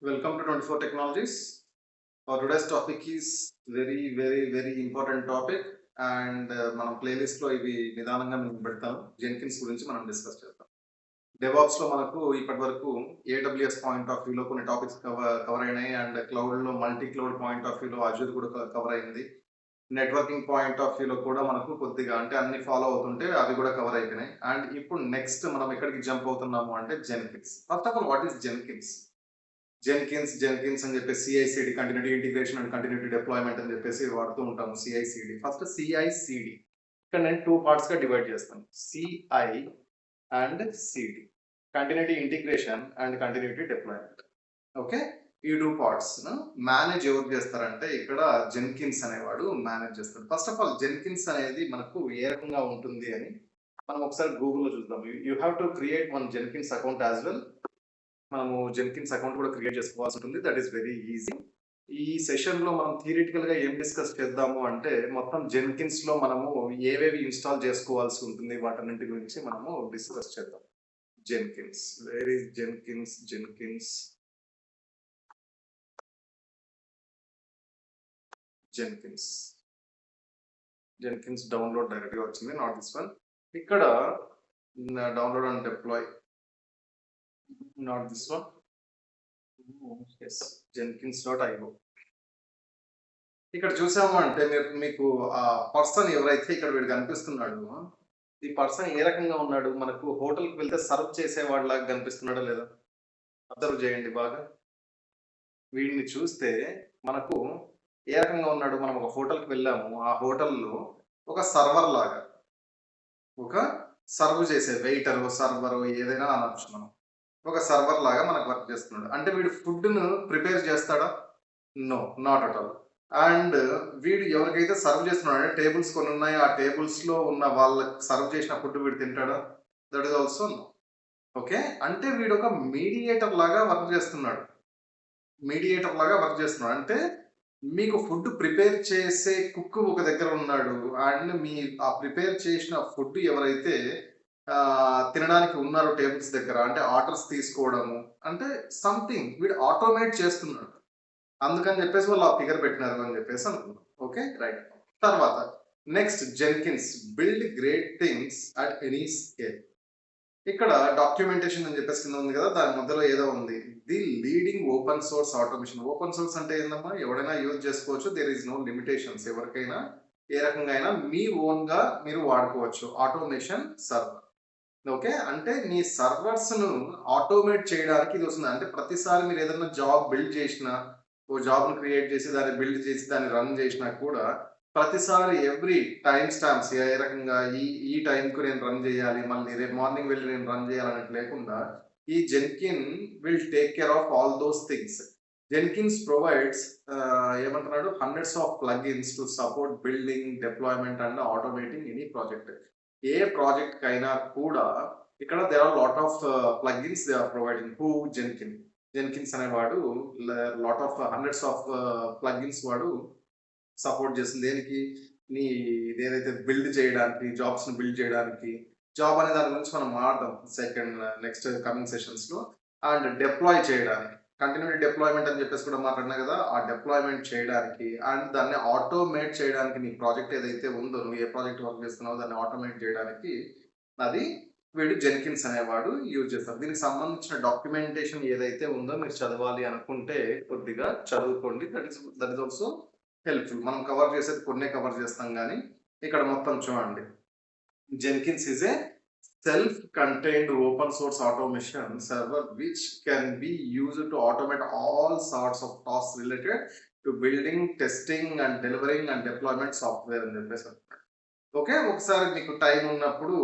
Welcome to 24 Technologies. Our today's topic is very important topic and మనం playlist లో ఇవి నిదానంగా మేము పెడతాం. జెన్కిన్స్ గురించి మనం డిస్కస్ చేద్దాం. డెవాప్స్ లో మనకు ఇప్పటి వరకు ఏడబ్ల్యూఎస్ పాయింట్ ఆఫ్ వ్యూలో కొన్ని టాపిక్స్ కవర్ అయినాయి అండ్ క్లౌడ్ లో మల్టీ క్లౌడ్ పాయింట్ ఆఫ్ వ్యూలో అజూర్ కూడా కవర్ అయింది. నెట్వర్కింగ్ పాయింట్ ఆఫ్ వ్యూలో కూడా మనకు కొద్దిగా అంటే అన్ని ఫాలో అవుతుంటే అవి కూడా కవర్ అయిపోయినాయి. అండ్ ఇప్పుడు నెక్స్ట్ మనం ఎక్కడికి జంప్ అవుతున్నాము అంటే Jenkins. First of all what is Jenkins? Jenkins అని చెప్పేసి CI CD continuity integration and continuity deployment అని చెప్పేసి వాడుతూ ఉంటాము. సిఐసిడి ఫస్ట్ సిఐసిడి ఇక్కడ నేను టూ పార్ట్స్ గా డివైడ్ చేస్తాను. CI and CD continuity integration and continuity deployment. Okay, ఈ టూ పార్ట్స్ మేనేజ్ ఎవరు చేస్తారంటే ఇక్కడ జెన్కిన్స్ అనేవాడు మేనేజ్ చేస్తాడు. ఫస్ట్ ఆఫ్ ఆల్ జెన్కిన్స్ అనేది మనకు ఏ రకంగా ఉంటుంది అని మనం ఒకసారి గూగుల్లో చూద్దాం. You have to create one Jenkins account as well. మనము జెన్కిన్స్ అకౌంట్ కూడా క్రియేట్ చేసుకోవాల్సి ఉంటుంది. That is very easy. ఈ సెషన్ లో మనం థియరిటికల్ గా ఏం డిస్కస్ చేద్దాము అంటే మొత్తం జెన్కిన్స్ లో మనము ఏవేవి ఇన్స్టాల్ చేసుకోవాల్సి ఉంటుంది వాటన్నింటి గురించి మనము డిస్కస్ చేద్దాం. Jenkins, where is Jenkins? Jenkins download direct గా వచ్చింది, నాట్ దిస్ వన్. ఇక్కడ download and deploy, not this one. Yes, jenkins.io. ఇక్కడ చూసాము అంటే మీకు ఆ పర్సన్ ఎవరైతే ఇక్కడ వీడు కనిపిస్తున్నాడు, ఈ పర్సన్ ఏ రకంగా ఉన్నాడు? మనకు హోటల్కి వెళ్తే సర్వ్ చేసేవాడిలాగా కనిపిస్తున్నాడా లేదా? అబ్జర్వ్ చేయండి బాగా. వీడిని చూస్తే మనకు ఏ రకంగా ఉన్నాడు? మనం ఒక హోటల్కి వెళ్ళాము, ఆ హోటల్లో ఒక సర్వర్ లాగా, ఒక సర్వ్ చేసే వెయిటర్ సర్వర్ ఏదైనా అనొచ్చు మనం, ఒక సర్వర్ లాగా మనకు వర్క్ చేస్తున్నాడు. అంటే వీడు ఫుడ్ను ప్రిపేర్ చేస్తాడా? No, not at all. And వీడు ఎవరికైతే సర్వ్ చేస్తున్నాడు అంటే టేబుల్స్ కొన్ని ఉన్నాయి, ఆ టేబుల్స్ లో ఉన్న వాళ్ళకి సర్వ్ చేసిన ఫుడ్ వీడు తింటాడా? That is also no. Okay, అంటే వీడు ఒక మీడియేటర్ లాగా వర్క్ చేస్తున్నాడు. అంటే మీకు ఫుడ్ ప్రిపేర్ చేసే కుక్ ఒక దగ్గర ఉన్నాడు అండ్ మీ ఆ ప్రిపేర్ చేసిన ఫుడ్ ఎవరైతే తినడానికి ఉన్నారు టేబుల్స్ దగ్గర, అంటే ఆర్డర్స్ తీసుకోవడము, అంటే సంథింగ్ వీడు ఆటోమేట్ చేస్తున్నాడు. అందుకని చెప్పేసి వాళ్ళు ఆ ఫిగర్ పెట్టినారు అని చెప్పేసి అనుకున్నాం. Okay, right. తర్వాత next, Jenkins build great things at any scale. ఇక్కడ డాక్యుమెంటేషన్ అని చెప్పేసి కింద ఉంది కదా, దాని మధ్యలో ఏదో ఉంది, the leading open source automation. Open source అంటే ఏందమ్మా? ఎవడైనా యూజ్ చేసుకోవచ్చు, దేర్ ఈస్ నో లిమిటేషన్స్. ఎవరికైనా ఏ రకంగా అయినా మీ ఓన్ గా మీరు వాడుకోవచ్చు. Automation server. ఓకే, అంటే మీ సర్వర్స్ ను ఆటోమేట్ చేయడానికి ఇది వస్తుంది. అంటే ప్రతిసారి మీరు ఏదైనా జాబ్ బిల్డ్ చేసినా, ఓ జాబ్ ను క్రియేట్ చేసి దాన్ని బిల్డ్ చేసి దాన్ని రన్ చేసినా కూడా ప్రతిసారి ఎవ్రీ టైం స్టాంప్స్ ఏ రకంగా ఈ ఈ టైంకు నేను రన్ చేయాలి, మళ్ళీ రేపు మార్నింగ్ వెళ్ళి నేను రన్ చేయాలన్నట్టు లేకుండా ఈ Jenkins will take care of all those things. Jenkins provides ఏమంటున్నాడు, hundreds of plugins to support building, deployment and automating any project. ఏ ప్రాజెక్ట్ కైనా కూడా ఇక్కడ there are lot of plugins they are providing. Who? Jenkins అనేవాడు lot of hundreds of plugins వాడు support చేస్తుంది. దేనికి? నీ ఏదైతే బిల్డ్ చేయడానికి, జాబ్స్ ని బిల్డ్ చేయడానికి. జాబ్ అనే దాని గురించి మనం మాట్లాడదాం సెకండ్ నెక్స్ట్ కమింగ్ సెషన్స్ లో. అండ్ డిప్లాయ్ చేయడానికి, కంటిన్యూటీ డిప్లాయ్మెంట్ అని చెప్పేసి కూడా మాట్లాడినా కదా, ఆ డిప్లాయ్మెంట్ చేయడానికి అండ్ దాన్ని ఆటోమేట్ చేయడానికి, నీ ప్రాజెక్ట్ ఏదైతే ఉందో, నువ్వు ఏ ప్రాజెక్ట్ వర్క్ చేస్తున్నావో దాన్ని ఆటోమేట్ చేయడానికి అది వీడు జెన్కిన్స్ అనేవాడు యూజ్ చేస్తారు. దీనికి సంబంధించిన డాక్యుమెంటేషన్ ఏదైతే ఉందో మీరు చదవాలి అనుకుంటే కొద్దిగా చదువుకోండి. That is also helpful. మనం కవర్ చేసేది కొన్నే కవర్ చేస్తాం కానీ ఇక్కడ మొత్తం చూడండి. Jenkins is a self-contained open source automation server which can be used to automate all sorts of tasks related to building, testing and delivering and deployment software అని చెప్పేసి. ఓకే, ఒకసారి మీకు టైం ఉన్నప్పుడు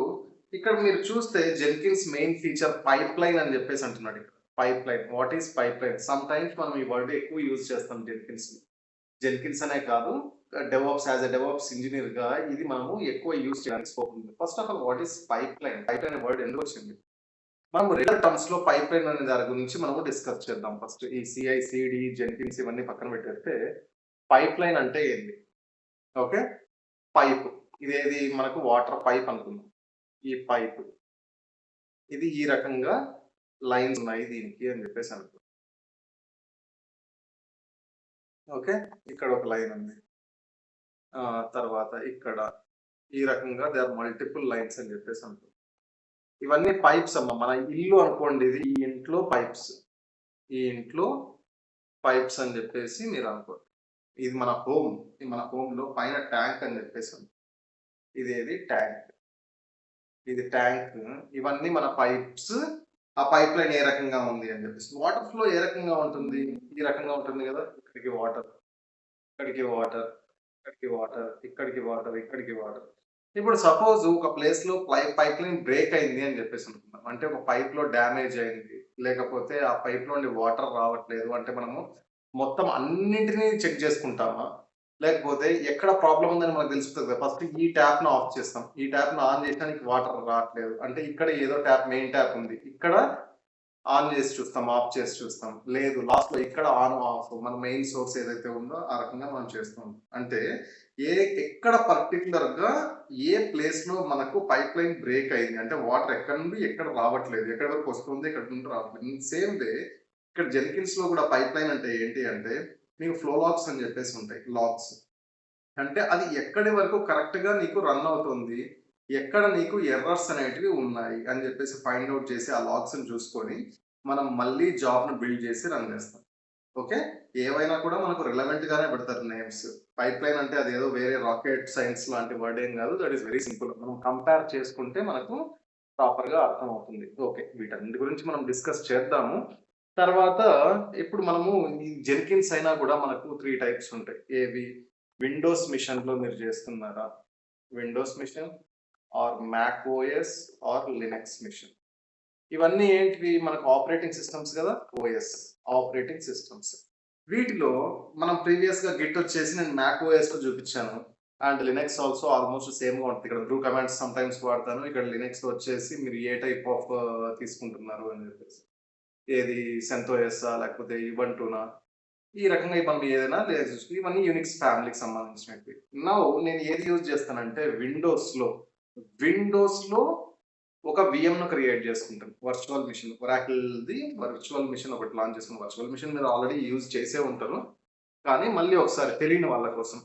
ఇక్కడ మీరు చూస్తే Jenkins main feature pipe line అని చెప్పేసి అంటున్నాడు. ఇక్కడ pipe line, what is pipe line? Some times మనం ఈ వర్డ్ ఎక్కువ యూజ్ చేస్తాం జెన్కిన్స్ అనే కాదు, DevOps as a DevOps engineer గా ఇది మనము ఎక్కువ యూజ్ చేయడానికి స్కోప్ ఉంది. First of all what is pipe line? Pipe line word ఎందుకు వచ్చింది? మనం రెగ్యులర్ టర్మ్స్ లో పైప్ లైన్ అనే దాని గురించి మనము డిస్కస్ చేద్దాం. ఫస్ట్ ఈ సిఐ సిడి జెన్కిన్స్ ఇవన్నీ పక్కన పెట్టేస్తే పైప్ లైన్ అంటే ఏంటి? ఓకే, పైప్, ఇదేది మనకు వాటర్ పైప్ అనుకుందాం. ఈ పైప్ ఇది ఈ రకంగా లైన్స్ ఉన్నాయి దీనికి అని చెప్పేసి అనుకో. ఓకే. ఇక్కడ ఒక లైన్ ఉంది. తర్వాత ఇక్కడ ఈ రకంగా దే ఆర్ మల్టిపుల్ లైన్స్ అని చెప్పేసి అనుకో. ఇవన్నీ పైప్స్ అమ్మ. మన ఇల్లు అనుకోండి ఇది. ఈ ఇంట్లో పైప్స్. ఈ ఇంట్లో పైప్స్ అని చెప్పేసి మీరు అనుకోండి. ఇది మన హోమ్. ఇది మన హోమ్‌లో పైన ట్యాంక్ అని చెప్పేసి ఉంది. ఇదేది ట్యాంక్. ఇది ట్యాంక్. ఇవన్నీ మన పైప్స్. ఆ పైప్ లైన్ ఏ రకంగా ఉంది అని చెప్పేసి. వాటర్ ఫ్లో ఏ రకంగా ఉంటుంది? ఈ రకంగా ఉంటుంది గదా! ఇక్కడికి వాటర్, ఇక్కడికి వాటర్, ఇక్కడికి వాటర్, ఇక్కడికి వాటర్, ఇక్కడికి వాటర్. ఇప్పుడు సపోజ్ ఒక ప్లేస్‌లో పైప్ లైన్ బ్రేక్ అయింది అని చెప్పేసి అనుకుందాం. అంటే ఒక పైప్‌లో డ్యామేజ్ అయింది. లేకపోతే ఆ పైప్‌లో నుండి వాటర్ రావట్లేదు. అంటే మనము మొత్తం అన్నింటిని చెక్ చేసుకుంటామా? లేకపోతే ఎక్కడ ప్రాబ్లమ్ ఉందని మనకు తెలుస్తది కదా! ఫస్ట్ ఈ ట్యాప్‌ని ఆఫ్ చేస్తాం. ఈ ట్యాప్‌ని ఆన్ చేసినా వాటర్ రావట్లేదు. అంటే ఇక్కడ ఏదో ట్యాప్ మెయిన్ ట్యాప్ ఉంది. ఇక్కడ ఆన్ చేసి చూస్తాం. ఆఫ్ చేసి చూస్తాం. లేదు లాస్ట్‌లో ఇక్కడ ఆన్, ఆఫ్ మన మెయిన్ సోర్స్ ఏదైతే ఉందో ఆ రకంగా మనం చేస్తాం. అంటే ఏ ఎక్కడ పర్టిక్యులర్‌గా ఏ ప్లేస్‌లో మనకు పైప్ లైన్ బ్రేక్ అయింది. అంటే వాటర్ ఎక్కడి నుండి ఎక్కడ రావట్లేదు. ఎక్కడి వరకు వస్తుంది. ఎక్కడి నుండి రావట్లేదు. ఇన్ సేమ్ వే ఇక్కడ జెన్కిన్స్‌లో కూడా పైప్ లైన్ అంటే ఏంటి అంటే మీకు ఫ్లో లాక్స్ అని చెప్పేసి ఉంటాయి. లాక్స్. అంటే అది ఎక్కడి వరకు కరెక్ట్‌గా నీకు రన్ అవుతుంది. ఎక్కడ నీకు ఎర్రర్స్ అనేటివి ఉన్నాయి అని జెప్పేసి ఫైండ్ ఔట్ చేసి ఆ లాగ్స్‌ని చూసుకొని, మనం మళ్ళీ జాబ్‌ని బిల్డ్ చేసి రన్ చేస్తాం. ఓకే. ఏవైనా కూడా మనకు రిలవెంట్ గానే పెడతారు నేమ్స్. పైప్‌లైన్ అంటే అదేదో వేరే రాకెట్ సైన్స్ లాంటి వర్డ్ ఏం గాదు. That is very simple. మనం కంపేర్ చేసుకుంటే మనకు ప్రాపర్‌గా అర్థమవుతుంది. ఓకే. వీటన్నిటి గురించి మనం డిస్కస్ చేద్దాము. తర్వాత ఇప్పుడు మనము ఈ జెన్కిన్స్ అయినా గూడా మనకు 3 టైప్స్ ఉంటాయి. ఏవి? విండోస్ మిషన్‌లో మీరు చేస్తున్నారా? Windows machine or Mac OS or Linux machine. ఇవన్నీ ఏంటివి? మనకు ఆపరేటింగ్ సిస్టమ్స్ గదా! ఓఎస్. Operating systems. వీటిలో మనం ప్రీవియస్‌గా గిట్ వచ్చేసి నేను మ్యాక్ ఓఎస్‌లో చూపించాను. అండ్ లినక్స్ ఆల్సో ఆల్‌మోస్ట్ సేమ్‌గా ఉంటది. ఇక్కడ బ్రూ కమాండ్స్ సమ్‌టైమ్స్ వాడతాను. ఇక్కడ లినక్స్‌లో వచ్చేసి మీరు ఏ టైప్ ఆఫ్ తీసుకుంటున్నారు అని చెప్పేసి. ఏది సెంతోయస్సా? లేకపోతే ఇబంటునా? ఈ రకంగా మనం ఏదైనా లేదు. ఇవన్నీ యూనిక్స్ ఫ్యామిలీకి సంబంధించినవి. నౌ నేను ఏది యూజ్ చేస్తానంటే విండోస్‌లో ఒక వీఎంను క్రియేట్ చేసుకుంటాను. Virtual machine. ఒరాకిల్‌ది వర్చువల్ మిషన్ ఒకటి లాంచ్ చేసుకున్నాను. వర్చువల్ మిషన్ మీరు ఆల్రెడీ యూజ్ చేసే ఉంటారు. కానీ మళ్ళీ ఒకసారి తెలియని వాళ్ళ కోసం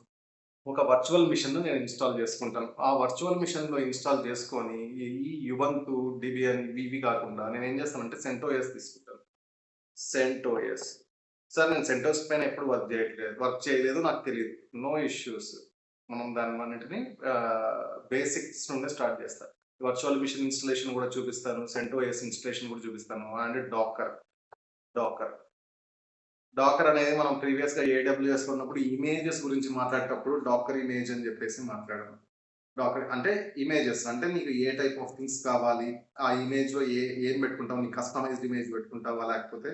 ఒక వర్చువల్ మిషన్‌ను నేను ఇన్‌స్టాల్ చేసుకుంటాను. ఆ వర్చువల్ మిషన్‌లో ఇన్‌స్టాల్ చేసుకొని ఈ యుబంటు, డెబియన్ ఇవి కాకుండా నేనేం చేస్తానంటే సెంటోస్ తీసుకుంటాను. సెంటోస్. సార్ నేను సెంటోస్ పైన ఎప్పుడు వర్క్ చేయలేదు. నాకు తెలీదు. No issues. మనం దాన్నన్నిటిని బేసిక్స్ నుండే స్టార్ట్ చేస్తా. వర్చువల్ మిషన్ ఇన్‌స్టాలేషన్ గూడా చూపిస్తాను. సెంటోస్ ఇన్‌స్టాలేషన్ గూడా చూపిస్తాను. And Dakar. డాకర్ అనేది మనం ప్రీవియస్‌గా ఏడబ్ల్యూఎస్‌లో ఉన్నప్పుడు ఇమేజెస్ గురించి మాట్లాడేటప్పుడు డాకర్ ఇమేజ్ అని చెప్పేసి మాట్లాడాము. డాకర్ అంటే ఇమేజెస్. అంటే నీకు ఏ టైప్ ఆఫ్ థింగ్స్ కావాలి? ఆ ఇమేజ్‌లో ఏం పెట్టుకుంటావు? నీకు కస్టమైజ్డ్ ఇమేజ్ పెట్టుకుంటావా? లేకపోతే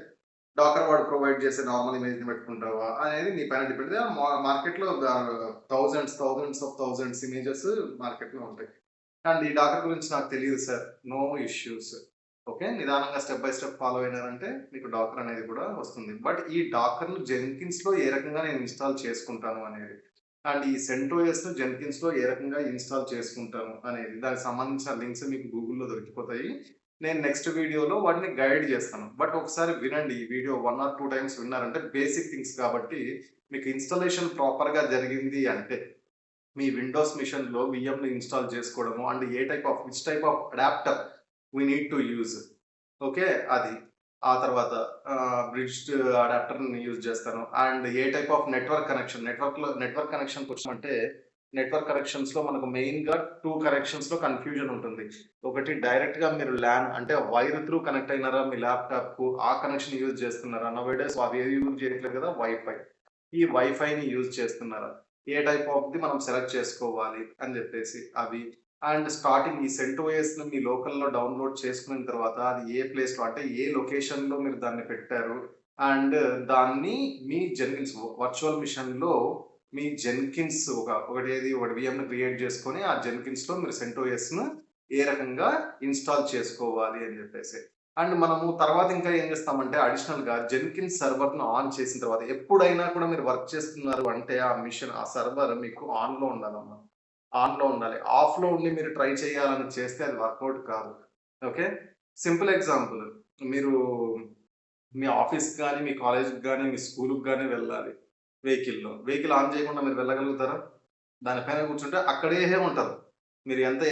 డాకర్ వాడు ప్రొవైడ్ చేసే నార్మల్ ఇమేజ్‌ని పెట్టుకుంటావా? అనేది నీ పైన డిపెండ్. మార్కెట్‌లో థౌసండ్స్ ఇమేజెస్ మార్కెట్‌లో ఉంటాయి. అండ్ ఈ డాకర్ గురించి నాకు తెలీదు సార్. No issues. ఓకే. నిదానంగా స్టెప్ బై స్టెప్ ఫాలో అయినారంటే మీకు డాకర్ అనేది కూడా వస్తుంది. బట్ ఈ డాకర్‌ను జెన్కిన్స్‌లో ఏ రకంగా నేను ఇన్‌స్టాల్ చేసుకుంటాను అనేది. అండ్ ఈ సెంటోయస్‌ను జెన్కిన్స్‌లో ఏ రకంగా ఇన్‌స్టాల్ చేసుకుంటాను అనేది. దానికి సంబంధించిన లింక్స్ మీకు గూగుల్‌లో దొరికిపోతాయి. నేను నెక్స్ట్ వీడియోలో వాటిని గైడ్ చేస్తాను. బట్ ఒకసారి వినండి ఈ వీడియో 1 ఆర్ 2 టైమ్స్ విన్నారంటే బేసిక్ థింగ్స్ కాబట్టి మీకు ఇన్‌స్టాలేషన్ ప్రాపర్‌గా జరిగింది అంటే మీ విండోస్ మిషన్‌లో వీఎంని ఇన్‌స్టాల్ చేసుకోవడము and which type of adapter we need to use. Okay. అది. ఆ తర్వాత బ్రిడ్జ్డ్ అడాప్టర్‌ని యూజ్ చేస్తాను. అండ్ ఏ టైప్ ఆఫ్ నెట్వర్క్ కనెక్షన్‌కొచ్చామంటే నెట్వర్క్ కనెక్షన్స్‌లో మనకు మెయిన్‌గా 2 కనెక్షన్స్‌లో కన్‌ఫ్యూజన్ ఉంటుంది. ఒకటి డైరెక్ట్‌గా మీరు ల్యాన్ అంటే వైర్ త్రూ కనెక్ట్ అయినారా మీ ల్యాప్‌టాప్‌కు ఆ కనెక్షన్ యూజ్ చేస్తున్నారా? నౌ అవి ఏవి యూజ్ చేయట్లేదు కదా! వైఫై. ఈ వైఫైని యూజ్ చేస్తున్నారా? ఏ టైప్ ఆఫ్‌ది మనం సెలెక్ట్ చేసుకోవాలి అని చెప్పేసి అవి. అండ్ స్టార్టింగ్ ఈ సెంటోఎస్‌ని మీ లోకల్‌లో డౌన్‌లోడ్ చేసుకున్న తర్వాత అది ఏ ప్లేస్‌లో అంటే ఏ లొకేషన్‌లో మీరు దాన్ని పెట్టారు. అండ్ దాన్ని మీ జెన్కిన్స్ వర్చువల్ మిషన్‌లో మీ జెన్కిన్స్ ఒకటి వీఎంని క్రియేట్ చేసుకొని ఆ జెన్కిన్స్‌లో మీరు సెంటోఎస్‌ను ఏ రకంగా ఇన్‌స్టాల్ చేసుకోవాలి అని చెప్పేసి. అండ్ మనము తర్వాత ఇంకా ఏం చేస్తామంటే అడిషనల్‌గా జెన్కిన్స్ సర్వర్‌ను ఆన్ చేసిన తర్వాత ఎప్పుడైనా కూడా మీరు వర్క్ చేస్తున్నారు అంటే ఆ సర్వర్ మీకు ఆన్‌లో ఉండాలన్నమాట. ఆన్‌లో ఉండాలి. ఆఫ్‌లో ఉండి మీరు ట్రై చేయాలని చేస్తే అది వర్కౌట్ కాదు. ఓకే. సింపుల్ ఎగ్జాంపుల్ మీరు మీ ఆఫీస్‌కి గాని, మీ కాలేజ్‌కి గాని, మీ స్కూలుకి గాని వెళ్ళాలి. వెహికల్ ఆన్ చేయకుండా మీరు వెళ్ళగలుగుతారా? దానిపైన కూర్చుంటే అక్కడే ఉంటారు. మీరు ఎంత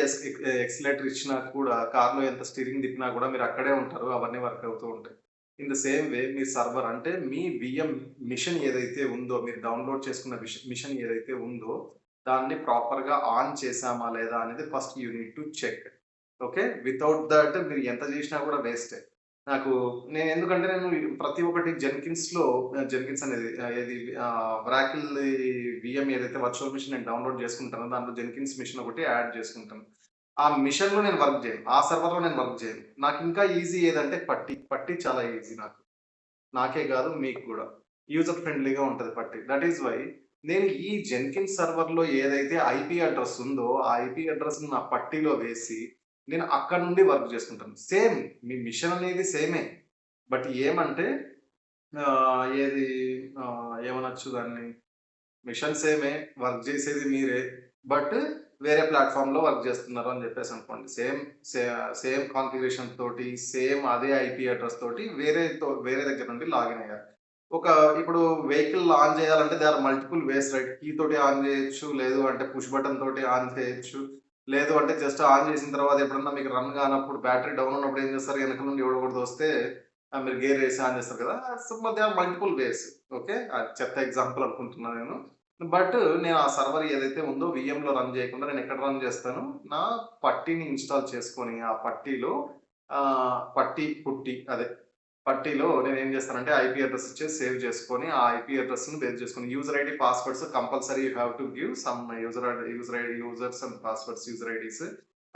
ఎక్సిలరేటర్ ఇచ్చినా కూడా కార్‌లో ఎంత స్టీరింగ్ తిప్పినా కూడా మీరు అక్కడే ఉంటారు. అవన్నీ వర్క్ అవుతూ ఉంటాయి. In the same way me server అంటే మీ వీఎం మిషన్ ఏదైతే ఉందో మీరు డౌన్‌లోడ్ చేసుకున్న మిషన్ ఏదైతే ఉందో దాన్ని ప్రాపర్‌గా ఆన్ చేశామా లేదా అనేది first you need to check. Okay. Without that మీరు ఎంత చేసినా కూడా వేస్టే. నాకు నేనెందుకంటే నేను ప్రతి ఒక్కటి జెన్కిన్స్ అనేది ఏది ఒరాకిల్‌ది వీఎం ఏదైతే వర్చువల్ మిషన్ నేను డౌన్‌లోడ్ చేసుకుంటానో దాంట్లో జెన్కిన్స్ మిషన్ ఒకటి యాడ్ చేసుకుంటాను. ఆ మిషన్‌లో నేను వర్క్ చేయను. ఆ సర్వర్‌లో నేను వర్క్ చేయను. నాకింకా ఈజీ ఏదంటే పట్టి. పట్టి చాలా ఈజీ నాకు. నాకే కాదు మీకు కూడా. యూజర్ ఫ్రెండ్లీగా ఉంటది పట్టి. దట్ ఈస్ వై నేను ఈ జెన్కిన్స్ సర్వర్‌లో ఏదైతే ఐపీ అడ్రెస్ ఉందో, ఆ ఐపీ అడ్రెస్‌ని నా పట్టీలో వేసి, నేను అక్కడి నుండి వర్క్ చేసుకుంటాను. సేమ్ మీ మిషన్ అనేది సేమే. బట్ ఏమంటే ఏది ఏమనొచ్చు దాన్ని? మిషన్ సేమే, వర్క్ చేసేది మీరే. బట్ వేరే ప్లాట్‌ఫార్మ్‌లో వర్క్ చేస్తున్నారు అని చెప్పేసనుకోండి. సే సేమ్ కాన్ఫిగరేషన్ తోటి, సేమ్ అదే ఐపీ అడ్రెస్ తోటి వేరే దగ్గర నుండి లాగిన్ అయ్యారు. ఒక ఇప్పుడు వెహికల్ ఆన్ చేయాలంటే there are multiple ways right. కీ తోటి ఆన్ చేయొచ్చు. లేదు అంటే పుష్ బటన్ తోటి ఆన్ చేయొచ్చు. లేదు అంటే జస్ట్ ఆన్ చేసిన తర్వాత ఎప్పుడన్నా మీకు రన్ కానప్పుడు బ్యాటరీ డౌన్ ఉన్నప్పుడు ఏం చేస్తారు? వెనక నుండి ఎవడో ఒకడు తోస్తే మీరు గేర్ వేసి ఆన్ చేస్తారు కదా! So, there are multiple ways. Okay. అది చెత్త ఎగ్జాంపుల్ అనుకుంటున్నా నేను. బట్ నేను ఆ సర్వర్ ఏదైతే ఉందో వీఎంలో రన్ చేయకుండా నేను ఎక్కడ రన్ చేస్తాను? నా పట్టీని ఇన్‌స్టాల్ చేసుకొని, ఆ పట్టీలో అదే పట్టీలో నేనేం చేస్తానంటే ఐపీ అడ్రెస్ ఇచ్చేసి సేవ్ చేసుకొని, ఆ ఐపీ అడ్రెస్‌ని బేస్ చేసుకొని user ID, passwords compulsory you have to give some users and passwords, user IDs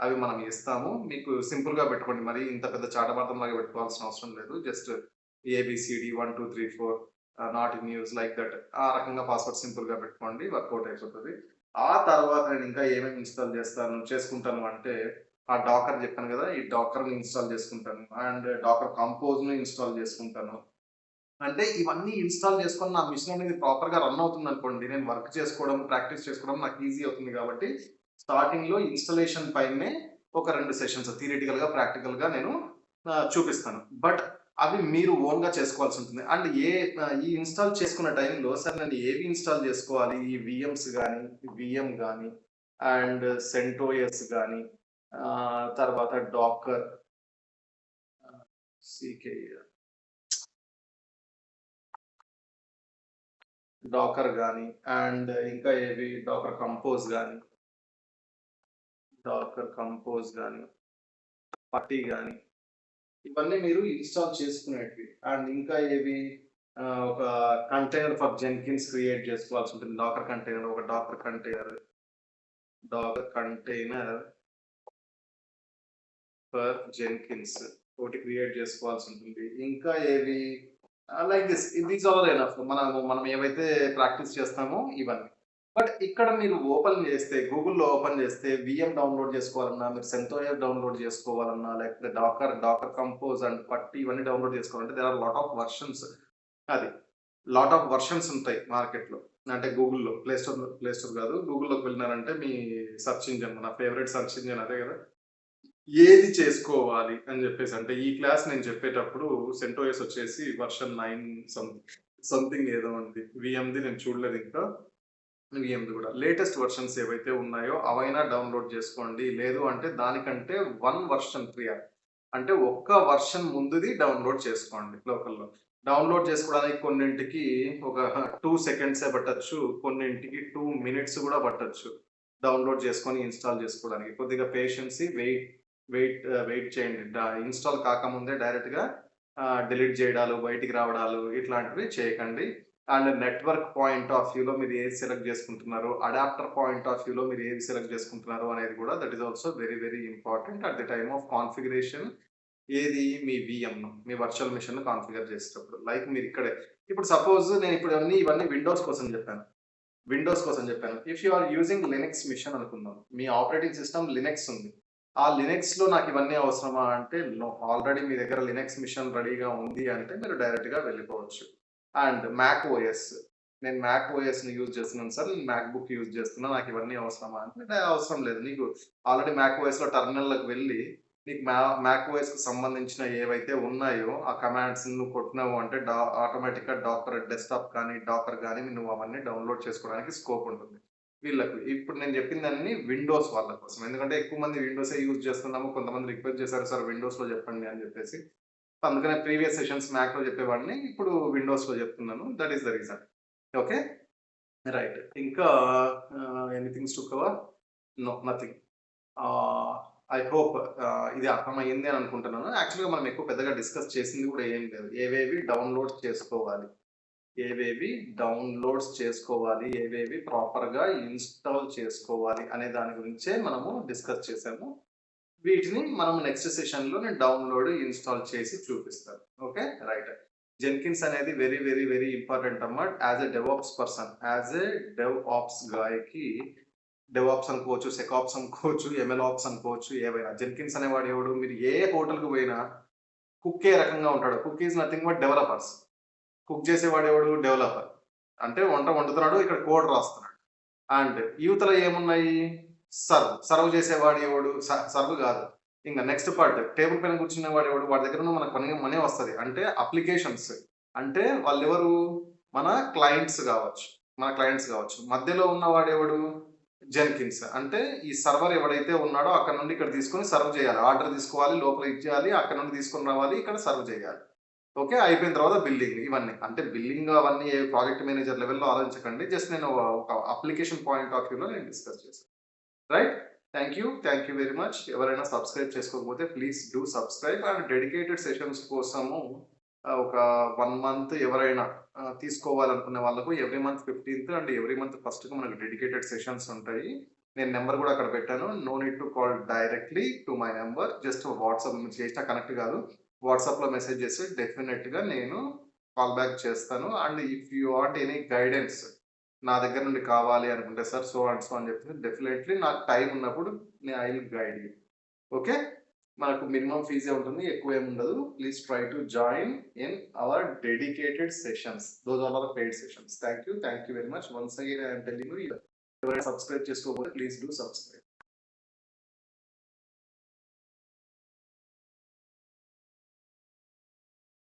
అవి మనం ఇస్తాము. మీకు సింపుల్‌గా పెట్టుకోండి. మరి ఇంత పెద్ద చాటభారతంలాగా పెట్టుకోవాల్సిన అవసరం లేదు. Just ABCD 1, 2, 3, 4 not in use like that. ఆ రకంగా పాస్వర్డ్ సింపుల్‌గా పెట్టుకోండి. వర్కౌట్ అయిపోతది. ఆ తర్వాత నేను ఇంకా ఏమేమి చేసుకుంటాను అంటే, ఆ డాకర్ చెప్పాను గదా! ఈ డాకర్‌ని ఇన్‌స్టాల్ చేసుకుంటాను. అండ్ డాకర్ కంపోజ్‌ని ఇన్‌స్టాల్ చేసుకుంటాను. అంటే ఇవన్నీ ఇన్‌స్టాల్ చేసుకొని నా మిషన్ అనేది ప్రాపర్‌గా రన్ అవుతుందనుకోండి. నేను వర్క్ చేసుకోవడం, ప్రాక్టీస్ చేసుకోవడం నాకు ఈజీ అవుతుంది కాబట్టి, స్టార్టింగ్‌లో ఇన్‌స్టాలేషన్ పైనే ఒక 2 సెషన్స్ థియరిటికల్‌గా, ప్రాక్టికల్‌గా నేను చూపిస్తాను. బట్ అవి మీరు ఓన్‌గా చేసుకోవాల్సి ఉంటుంది. అండ్ ఈ ఇన్‌స్టాల్ చేసుకున్న టైంలో సార్ నేను ఏవి ఇన్‌స్టాల్ చేసుకోవాలి? ఈ వీఎమ్స్ గాని, వీఎం గాని అండ్ సెంటోయస్ గాని తర్వాత డాకర్, సీకే డాకర్ గాని, అండ్ ఇంకా ఏవి డాకర్ కంపోజ్ గాని, పట్టీ గాని, ఇవన్నీ మీరు ఇన్‌స్టాల్ చేసుకునేటివి. అండ్ ఇంకా ఏవి ఒక కంటైనర్ ఫర్ జెన్కిన్స్ క్రియేట్ చేసుకోవాల్సి ఉంటుంది. డాకర్ కంటైనర్ ఫర్ జెన్కిన్స్ ఒకటి క్రియేట్ చేసుకోవాల్సి ఉంటుంది. ఇంకా ఏవి లైక్ దీస్ ఆర్ ఎనఫ్. మనం ఏవైతే ప్రాక్టీస్ చేస్తామో ఇవన్నీ. బట్ ఇక్కడ మీరు గూగుల్‌లో ఓపెన్ చేస్తే వీఎం డౌన్‌లోడ్ చేసుకోవాలన్నా, మీరు సెంతోయర్ డౌన్‌లోడ్ చేసుకోవాలన్నా, లేకపోతే డాకర్ కంపోజ్ అండ్ పట్టి ఇవన్నీ డౌన్‌లోడ్ చేసుకోవాలంటే there are lot of versions. అది. లాట్ ఆఫ్ వెర్షన్స్ ఉంటాయి మార్కెట్‌లో. అంటే గూగుల్‌లో ప్లే స్టోర్ కాదు. గూగుల్‌లోకి వెళ్ళినారంటే మీ సెర్చ్ ఇంజిన్ నా ఫేవరెట్ సెర్చ్ ఇంజిన్ అదే కదా! ఏది చేసుకోవాలి అని జెప్పేసి. అంటే ఈ క్లాస్ నేను చెప్పేటప్పుడు సెంటోస్ వచ్చేసి వర్షన్ 9 సంథింగ్ ఏదో ఉంది. వీఎంది నేను చూడలేదింకా. వీఎంది గూడా. లేటెస్ట్ వెర్షన్స్ ఏవైతే ఉన్నాయో అవైనా డౌన్‌లోడ్ జేసుకోండి. లేదు అంటే దానికంటే 1 వెర్షన్ ప్రియర్. అంటే ఒక్క వెర్షన్ ముందుది డౌన్‌లోడ్ చేసుకోండి లోకల్‌లో. డౌన్‌లోడ్ చేసుకోవడానికి కొన్నింటికి ఒక 2 సెకండ్సే పట్టొచ్చు. కొన్నింటికి 2 మినిట్స్ గూడా పట్టొచ్చు. డౌన్‌లోడ్ చేసుకొని ఇన్‌స్టాల్ చేసుకోవడానికి. కొద్దిగా పేషెన్సీ వెయిట్ చేయండి. ఇన్‌స్టాల్ కాకముందే డైరెక్ట్‌గా డిలీట్ జేయడాలు, బయటికి రావడాలు ఇట్లాంటివి చేయకండి. అండ్ నెట్వర్క్ పాయింట్ ఆఫ్ వ్యూలో మీరు ఏది సెలెక్ట్ చేసుకుంటున్నారో, అడాప్టర్ పాయింట్ ఆఫ్ వ్యూలో మీరు ఏది సెలెక్ట్ చేసుకుంటున్నారో అనేది కూడా that is also very, very important at the time of configuration. ఏది మీ వీఎంను, మీ వర్చువల్ మిషన్‌ను కాన్ఫిగర్ చేసేటప్పుడు. లైక్ మీరిక్కడే ఇప్పుడు సపోజ్ నేనిప్పుడు ఇవన్నీ విండోస్ కోసం చెప్పాను. If you are using Linux machine అనుకుందాం. మీ ఆపరేటింగ్ సిస్టమ్ లినక్స్ ఉంది. ఆ లినక్స్‌లో నాకివన్నీ అవసరమా అంటే నో. ఆల్రెడీ మీ దగ్గర లినక్స్ మిషన్ రెడీగా ఉంది అంటే మీరు డైరెక్ట్‌గా వెళ్ళిపోవచ్చు. And Mac OS. నేను మ్యాక్ ఓఎస్‌ని యూజ్ చేస్తున్నాను సార్. నేను మ్యాక్ బుక్ యూజ్ చేస్తున్నా. నాకివన్నీ అవసరమా అంటే అవసరం లేదు. నీకు ఆల్రెడీ మ్యాక్ ఓఎస్‌లో టెర్మినల్‌లోకి వెళ్ళి నీకు మ్యాక్ ఓఎస్కి సంబంధించిన ఏవైతే ఉన్నాయో ఆ కమాండ్స్ నువ్వు కొట్టినావు అంటే ఆటోమేటిక్గా డాకర్ డెస్క్టాప్ కానీ డాకర్ కానీ నువ్వు అవన్నీ డౌన్లోడ్ చేసుకోవడానికి స్కోప్ ఉంటుంది వీళ్ళకు. ఇప్పుడు నేను చెప్పిందన్నీ విండోస్ వాళ్ళ కోసం, ఎందుకంటే ఎక్కువ మంది విండోసే యూజ్ చేస్తున్నాము. కొంతమంది రిక్వెస్ట్ చేశారు సార్ విండోస్లో చెప్పండి అని చెప్పేసి, అందుకనే ప్రీవియస్ సెషన్స్ మ్యాక్లో చెప్పేవాడిని, ఇప్పుడు విండోస్లో చెప్తున్నాను. That is the reason. Okay, right. ఇంకా anythings to cover? No, nothing. I hope ఇది అర్థమయ్యింది అని అనుకుంటున్నాను. యాక్చువల్‌గా మనం ఎక్కువ పెద్దగా డిస్కస్ చేసింది కూడా ఏం లేదు. ఏవేవి డౌన్‌లోడ్స్ చేసుకోవాలి, ఏవేవి డౌన్‌లోడ్స్ చేసుకోవాలి, ఏవేవి ప్రాపర్‌గా ఇన్‌స్టాల్ చేసుకోవాలి అనే దాని గురించే మనము డిస్కస్ చేసాము. వీటిని మనం నెక్స్ట్ సెషన్‌లో నేను డౌన్‌లోడ్, ఇన్‌స్టాల్ చేసి చూపిస్తాను. Okay, right. జెన్కిన్స్ అనేది వెరీ, వెరీ, వెరీ ఇంపార్టెంట్ అమ్మా. As a DevOps person, as a DevOps గాయ్‌కి డెవాప్స్ అనుకోవచ్చు, సెకాప్స్ అనుకోవచ్చు, ఎంఎల్ఆప్స్ అనుకోవచ్చు, ఏవైనా. జెన్కిన్స్ అనేవాడు ఎవడు? మీరు ఏ హోటల్‌కి పోయినా కుక్ ఏ రకంగా ఉంటాడు. Cook is nothing but developers. Cook చేసేవాడు ఎవడు? డెవలపర్. అంటే వంట వండుతున్నాడు, ఇక్కడ కోడ్ రాస్తున్నాడు. అండ్ యువతలో ఏమున్నాయి? సర్వ్ చేసేవాడు ఎవడు? సర్వ్ కాదు. ఇంక నెక్స్ట్ పార్ట్ టేబుల్ పైన కూర్చునేవాడు ఎవడు? వాడి దగ్గర మనకు మనీ వస్తది. అంటే అప్లికేషన్స్. అంటే వాళ్ళెవరు? మన క్లయింట్స్ కావచ్చు. మధ్యలో ఉన్నవాడెవడు? జెన్కిన్స్. అంటే ఈ సర్వర్ ఎవడైతే ఉన్నాడో అక్కడ నుండి ఇక్కడ తీసుకొని సర్వ్ చేయాలి. ఆర్డర్ తీసుకోవాలి, లోపల ఇచ్చేయాలి, అక్కడ నుండి తీసుకొని రావాలి, ఇక్కడ సర్వ్ చేయాలి. ఓకే, అయిపోయిన తర్వాత బిల్లింగ్. ఇవన్నీ అంటే బిల్లింగ్ అవన్నీ ప్రాజెక్ట్ మేనేజర్ లెవెల్‌లో ఆలోచించకండి. జస్ట్ నేను ఒక అప్లికేషన్ పాయింట్ ఆఫ్ వ్యూలో నేను డిస్కస్ చేశాను. Right. Thank you very much. ఎవరైనా సబ్స్క్రైబ్ చేసుకోకపోతే please do subscribe. And dedicated sessions కోసము ఒక 1 మంత్ ఎవరైనా తీసుకోవాలనుకునే వాళ్ళకు every month 15th and every month ఫస్ట్‌కి మనకు డెడికేటెడ్ సెషన్స్ ఉంటాయి. నేను నెంబర్ కూడా అక్కడ పెట్టాను. No need to call directly to my number. Just WhatsApp మీరు చేసినా కనెక్ట్ కాదు. వాట్సాప్‌లో మెసేజ్ చేస్తే డెఫినెట్‌గా నేను కాల్ బ్యాక్ చేస్తాను. And if you want any guidance నా దగ్గర నుండి కావాలి అనుకుంటే సార్ సో అండ్ సో అని చెప్పి డెఫినెట్లీ నాకు టైం ఉన్నప్పుడు నేను I will guide you. Okay, మనకు మినిమం ఫీజే ఉంటుంది, ఎక్కువ ఏమి ఉండదు. Please try to join in our dedicated sessions. Those are our paid sessions. Thank you very much. Once again I'm telling you, ఎవరైనా సబ్స్క్రైబ్ చేసుకోకపోతే ప్లీజ్ డూ సబ్స్క్రైబ్.